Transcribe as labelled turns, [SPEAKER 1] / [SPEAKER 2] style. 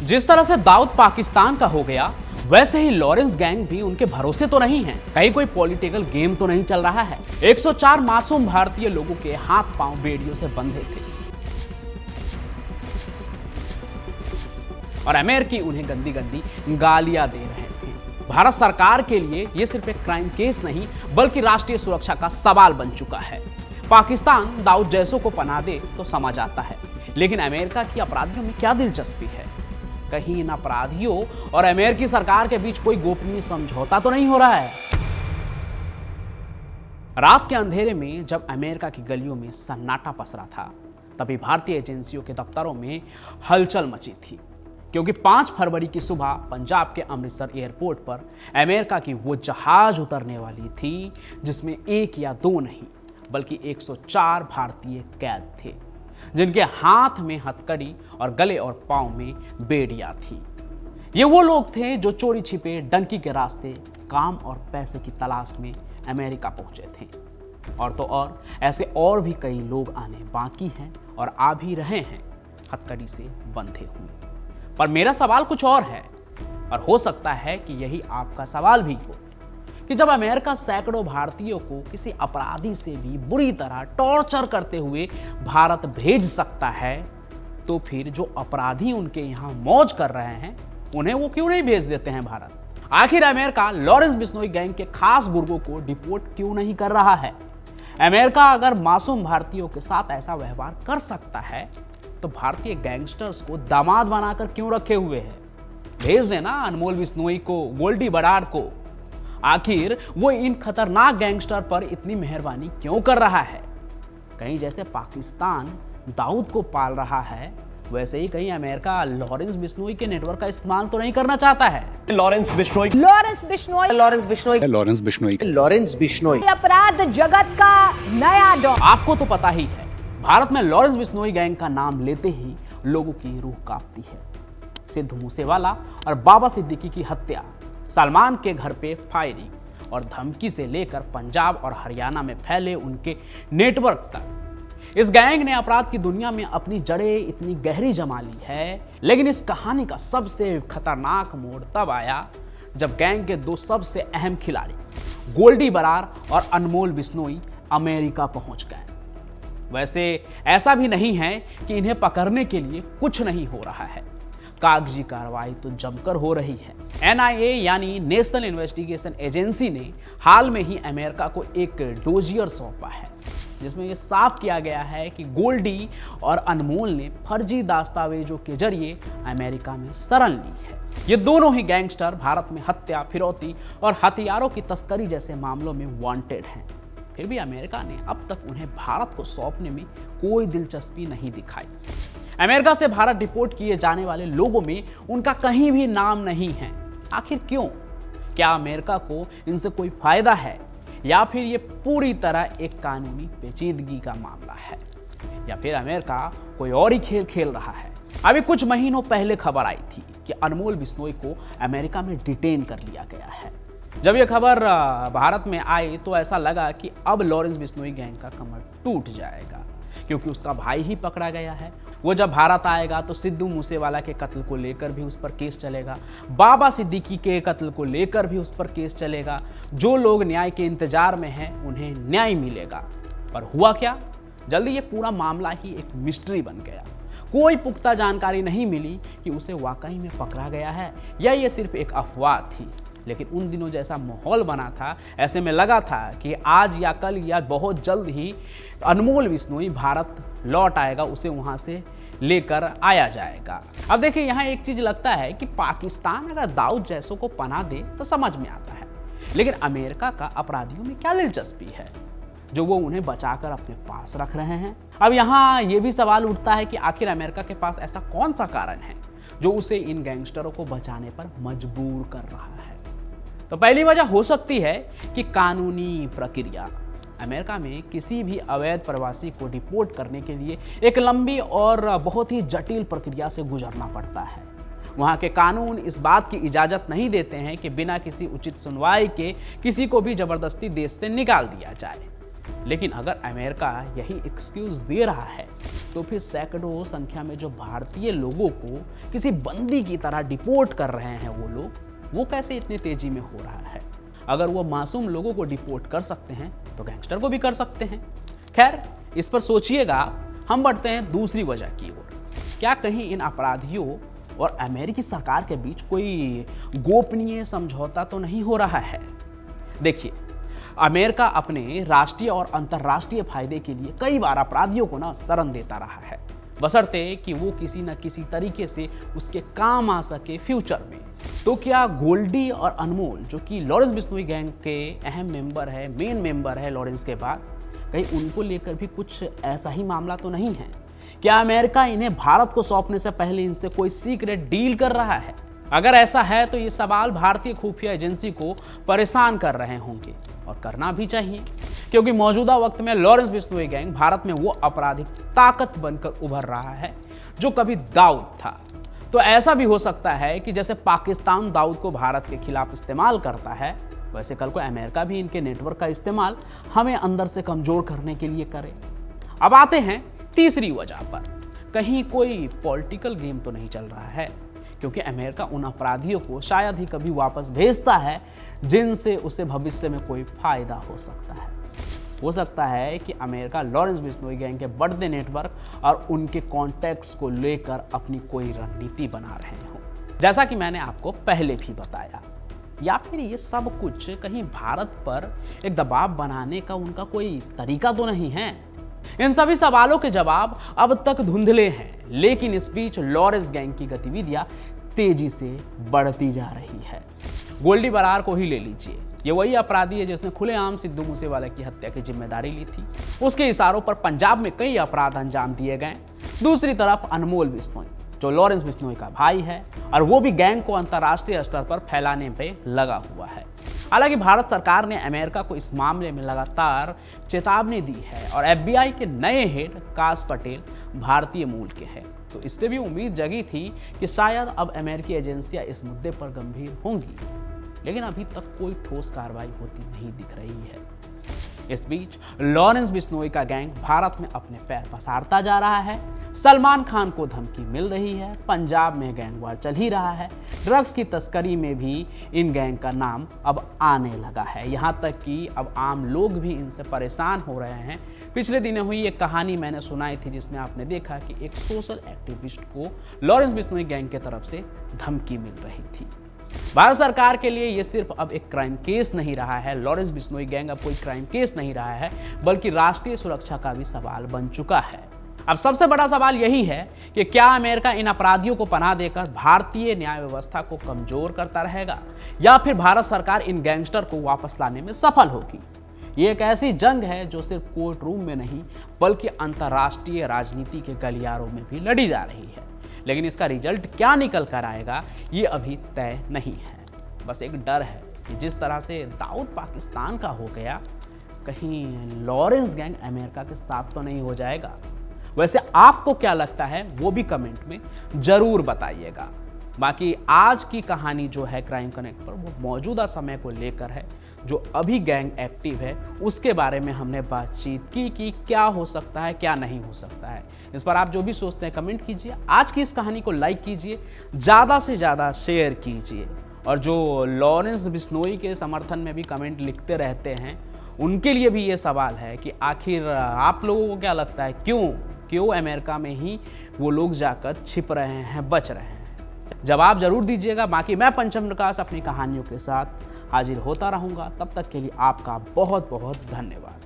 [SPEAKER 1] जिस तरह से दाऊद पाकिस्तान का हो गया, वैसे ही लॉरेंस गैंग भी उनके भरोसे तो नहीं है। कहीं कोई पॉलिटिकल गेम तो नहीं चल रहा है। 104 मासूम भारतीय लोगों के हाथ पांव बेड़ियों से बंधे थे और अमेरिकी उन्हें गंदी गंदी गालियां दे रहे थे। भारत सरकार के लिए यह सिर्फ एक क्राइम केस नहीं, बल्कि राष्ट्रीय सुरक्षा का सवाल बन चुका है। पाकिस्तान दाऊद जैसों को पनाह दे तो समझ आता है, लेकिन अमेरिका की अपराधियों में क्या दिलचस्पी है? कहीं इन अपराधियों और अमेरिकी सरकार के बीच कोई गोपनीय समझौता तो नहीं हो रहा है? रात के अंधेरे में जब अमेरिका की गलियों में सन्नाटा पसरा था, तभी भारतीय एजेंसियों के दफ्तरों में हलचल मची थी, क्योंकि 5 फरवरी की सुबह पंजाब के अमृतसर एयरपोर्ट पर अमेरिका की वो जहाज उतरने वाली थी जिसमें 1 या 2 नहीं बल्कि 104 भारतीय कैद थे, जिनके हाथ में हथकड़ी और गले और पांव में बेड़ियां थी। ये वो लोग थे जो चोरी छिपे डंकी के रास्ते काम और पैसे की तलाश में अमेरिका पहुंचे थे। और तो और ऐसे और भी कई लोग आने बाकी हैं और आ भी रहे हैं, हथकड़ी से बंधे हुए। पर मेरा सवाल कुछ और है, और हो सकता है कि यही आपका सवाल भी हो, कि जब अमेरिका सैकड़ों भारतीयों को किसी अपराधी से भी बुरी तरह टॉर्चर करते हुए भारत भेज सकता है, तो फिर जो अपराधी उनके यहां मौज कर रहे हैं उन्हें वो क्यों नहीं भेज देते हैं भारत? आखिर अमेरिका लॉरेंस बिश्नोई गैंग के खास गुर्गों को डिपोर्ट क्यों नहीं कर रहा है? अमेरिका अगर मासूम भारतीयों के साथ ऐसा व्यवहार कर सकता है, तो भारतीय गैंगस्टर्स को दामाद बनाकर क्यों रखे हुए है? भेज देना अनमोल बिश्नोई को, गोल्डी बराड़ को। आखिर वो इन खतरनाक गैंगस्टर पर इतनी मेहरबानी क्यों कर रहा है? कहीं जैसे पाकिस्तान दाऊद को पाल रहा है, वैसे ही कहीं अमेरिका लॉरेंस बिश्नोई के नेटवर्क का इस्तेमाल तो नहीं करना चाहता है?
[SPEAKER 2] लॉरेंस बिश्नोई
[SPEAKER 3] अपराध जगत का नया डॉन।
[SPEAKER 1] आपको तो पता ही है, भारत में लॉरेंस बिश्नोई गैंग का नाम लेते ही लोगों की रूह कांपती है। सिद्धू मूसेवाला और बाबा सिद्दीकी की हत्या, सलमान के घर पे फायरिंग और धमकी से लेकर पंजाब और हरियाणा में फैले उनके नेटवर्क तक, इस गैंग ने अपराध की दुनिया में अपनी जड़ें इतनी गहरी जमा ली है। लेकिन इस कहानी का सबसे खतरनाक मोड़ तब आया जब गैंग के 2 सबसे अहम खिलाड़ी गोल्डी बराड़ और अनमोल बिश्नोई अमेरिका पहुंच गए। वैसे ऐसा भी नहीं है कि इन्हें पकड़ने के लिए कुछ नहीं हो रहा है, कागजी कार्रवाई तो जमकर हो रही है। NIA यानी नेशनल इन्वेस्टिगेशन एजेंसी ने हाल में ही अमेरिका को एक डोजियर सौंपा है, जिसमें यह साफ किया गया है कि गोल्डी और अनमोल ने फर्जी दस्तावेजों के जरिए अमेरिका में शरण ली है। ये दोनों ही गैंगस्टर भारत में हत्या, फिरौती और हथियारों की तस्करी जैसे मामलों में वांटेड हैं। फिर भी अमेरिका ने अब तक उन्हें भारत को सौंपने में कोई दिलचस्पी नहीं दिखाई। अमेरिका से भारत डिपोर्ट किए जाने वाले लोगों में उनका कहीं भी नाम नहीं है। आखिर क्यों? क्या अमेरिका को इनसे कोई फायदा है, या फिर ये पूरी तरह एक कानूनी पेचीदगी का मामला है, या फिर अमेरिका कोई और ही खेल खेल रहा है? अभी कुछ महीनों पहले खबर आई थी कि अनमोल बिश्नोई को अमेरिका में डिटेन कर लिया गया है। जब यह खबर भारत में आई तो ऐसा लगा कि अब लॉरेंस बिश्नोई गैंग का कमर टूट जाएगा, क्योंकि उसका भाई ही पकड़ा गया है। वो जब भारत आएगा तो सिद्धू मूसेवाला के कत्ल को लेकर भी उस पर केस चलेगा, बाबा सिद्दीकी के कत्ल को लेकर भी उस पर केस चलेगा। जो लोग न्याय के इंतजार में हैं उन्हें न्याय मिलेगा। पर हुआ क्या? जल्दी ये पूरा मामला ही एक मिस्ट्री बन गया। कोई पुख्ता जानकारी नहीं मिली कि उसे वाकई में पकड़ा गया है या ये सिर्फ एक अफवाह थी। लेकिन उन दिनों जैसा माहौल बना था, ऐसे में लगा था कि आज या कल या बहुत जल्द ही अनमोल बिश्नोई भारत लौट आएगा, उसे वहां से लेकर आया जाएगा। अब देखिए, यहाँ एक चीज लगता है कि पाकिस्तान अगर दाऊद जैसों को पनाह दे तो समझ में आता है, लेकिन अमेरिका का अपराधियों में क्या दिलचस्पी है जो वो उन्हें बचाकर अपने पास रख रहे हैं? अब यहाँ ये भी सवाल उठता है कि आखिर अमेरिका के पास ऐसा कौन सा कारण है जो उसे इन गैंगस्टरों को बचाने पर मजबूर कर रहा है? तो पहली वजह हो सकती है कि कानूनी प्रक्रिया। अमेरिका में किसी भी अवैध प्रवासी को डिपोर्ट करने के लिए एक लंबी और बहुत ही जटिल प्रक्रिया से गुजरना पड़ता है। वहाँ के कानून इस बात की इजाज़त नहीं देते हैं कि बिना किसी उचित सुनवाई के किसी को भी जबरदस्ती देश से निकाल दिया जाए। लेकिन अगर अमेरिका यही एक्सक्यूज दे रहा है तो फिर सैकड़ों संख्या में जो भारतीय लोगों को किसी बंदी की तरह डिपोर्ट कर रहे हैं वो कैसे इतनी तेजी में हो रहा है? अगर वो मासूम लोगों को डिपोर्ट कर सकते हैं तो गैंगस्टर को भी कर सकते हैं। खैर, इस पर सोचिएगा। हम बढ़ते हैं दूसरी वजह की ओर। क्या कहीं इन अपराधियों और अमेरिकी सरकार के बीच कोई गोपनीय समझौता तो नहीं हो रहा है? देखिए, अमेरिका अपने राष्ट्रीय और अंतर्राष्ट्रीय फायदे के लिए कई बार अपराधियों को शरण देता रहा है, बशर्ते कि वो किसी न किसी तरीके से उसके काम आ सके फ्यूचर में। तो क्या गोल्डी और अनमोल, जो कि लॉरेंस बिश्नोई गैंग के अहम मेंबर है, मेन मेंबर है लॉरेंस के बाद, कहीं उनको लेकर भी कुछ ऐसा ही मामला तो नहीं है? क्या अमेरिका इन्हें भारत को सौंपने से पहले इनसे कोई सीक्रेट डील कर रहा है? अगर ऐसा है तो ये सवाल भारतीय खुफिया एजेंसी को परेशान कर रहे होंगे, और करना भी चाहिए, क्योंकि मौजूदा वक्त में लॉरेंस बिश्नोई गैंग भारत में वो आपराधिक ताकत बनकर उभर रहा है जो कभी दाऊद था। तो ऐसा भी हो सकता है कि जैसे पाकिस्तान दाऊद को भारत के खिलाफ इस्तेमाल करता है, वैसे कल को अमेरिका भी इनके नेटवर्क का इस्तेमाल हमें अंदर से कमजोर करने के लिए करे। अब आते हैं तीसरी वजह पर। कहीं कोई पॉलिटिकल गेम तो नहीं चल रहा है? क्योंकि अमेरिका उन अपराधियों को शायद ही कभी वापस भेजता है जिनसे उसे भविष्य में कोई फायदा हो सकता है। हो सकता है कि अमेरिका लॉरेंस बिश्नोई गैंग के बढ़ते नेटवर्क और उनके कॉन्टैक्ट्स को लेकर अपनी कोई रणनीति बना रहे हों, जैसा कि मैंने आपको पहले भी बताया। या फिर ये सब कुछ कहीं भारत पर एक दबाव बनाने का उनका कोई तरीका तो नहीं है? इन सभी सवालों के जवाब अब तक धुंधले हैं, लेकिन इस बीच लॉरेंस गैंग की गतिविधियां तेजी से बढ़ती जा रही है। गोल्डी बरार को ही ले लीजिए। ये वही अपराधी है जिसने खुलेआम सिद्धू मूसेवाला की हत्या की जिम्मेदारी ली थी। उसके इशारों पर पंजाब में कई अपराध अंजाम दिए गए। दूसरी तरफ अनमोल बिश्नोई, जो लॉरेंस बिश्नोई का भाई है, और वो भी गैंग को अंतर्राष्ट्रीय स्तर पर फैलाने पे लगा हुआ है। हालांकि भारत सरकार ने अमेरिका को इस मामले में लगातार चेतावनी दी है, और FBI के नए हेड काश पटेल भारतीय मूल के हैं। तो इससे भी उम्मीद जगी थी कि शायद अब अमेरिकी एजेंसियां इस मुद्दे पर गंभीर होंगी, लेकिन अभी तक कोई ठोस कार्रवाई होती नहीं दिख रही है। इस बीच लॉरेंस बिश्नोई का गैंग भारत में अपने पैर पसारता जा रहा है। सलमान खान को धमकी मिल रही है, पंजाब में गैंग वार चल ही रहा है, ड्रग्स की तस्करी में भी इन गैंग का नाम अब आने लगा है। यहाँ तक कि अब आम लोग भी इनसे परेशान हो रहे हैं। पिछले दिनों हुई एक कहानी मैंने सुनाई थी, जिसमें आपने देखा कि एक सोशल एक्टिविस्ट को लॉरेंस बिश्नोई गैंग की तरफ से धमकी मिल रही थी। भारत सरकार के लिए यह सिर्फ अब एक क्राइम केस नहीं रहा है। लॉरेंस बिश्नोई गैंग अब कोई क्राइम केस नहीं रहा है, बल्कि राष्ट्रीय सुरक्षा का भी सवाल बन चुका है। अब सबसे बड़ा सवाल यही है कि क्या अमेरिका इन अपराधियों को पनाह देकर भारतीय न्याय व्यवस्था को कमजोर करता रहेगा, या फिर भारत सरकार इन गैंगस्टर को वापस लाने में सफल होगी? ये एक ऐसी जंग है जो सिर्फ कोर्ट रूम में नहीं, बल्कि अंतर्राष्ट्रीय राजनीति के गलियारों में भी लड़ी जा रही है। लेकिन इसका रिजल्ट क्या निकल कर आएगा, ये अभी तय नहीं है। बस एक डर है कि जिस तरह से दाऊद पाकिस्तान का हो गया, कहीं लॉरेंस गैंग अमेरिका के साथ तो नहीं हो जाएगा। वैसे आपको क्या लगता है, वो भी कमेंट में जरूर बताइएगा। बाकी आज की कहानी जो है क्राइम कनेक्ट पर, वो मौजूदा समय को लेकर है। जो अभी गैंग एक्टिव है उसके बारे में हमने बातचीत की कि क्या हो सकता है, क्या नहीं हो सकता है। इस पर आप जो भी सोचते हैं कमेंट कीजिए। आज की इस कहानी को लाइक कीजिए, ज़्यादा से ज़्यादा शेयर कीजिए, और जो लॉरेंस बिश्नोई के समर्थन में भी कमेंट लिखते रहते हैं, उनके लिए भी ये सवाल है कि आखिर आप लोगों को क्या लगता है, क्यों अमेरिका में ही वो लोग जाकर छिप रहे हैं, बच रहे हैं? जवाब जरूर दीजिएगा। बाकी मैं पंचम प्रकाश अपनी कहानियों के साथ हाजिर होता रहूंगा। तब तक के लिए आपका बहुत बहुत धन्यवाद।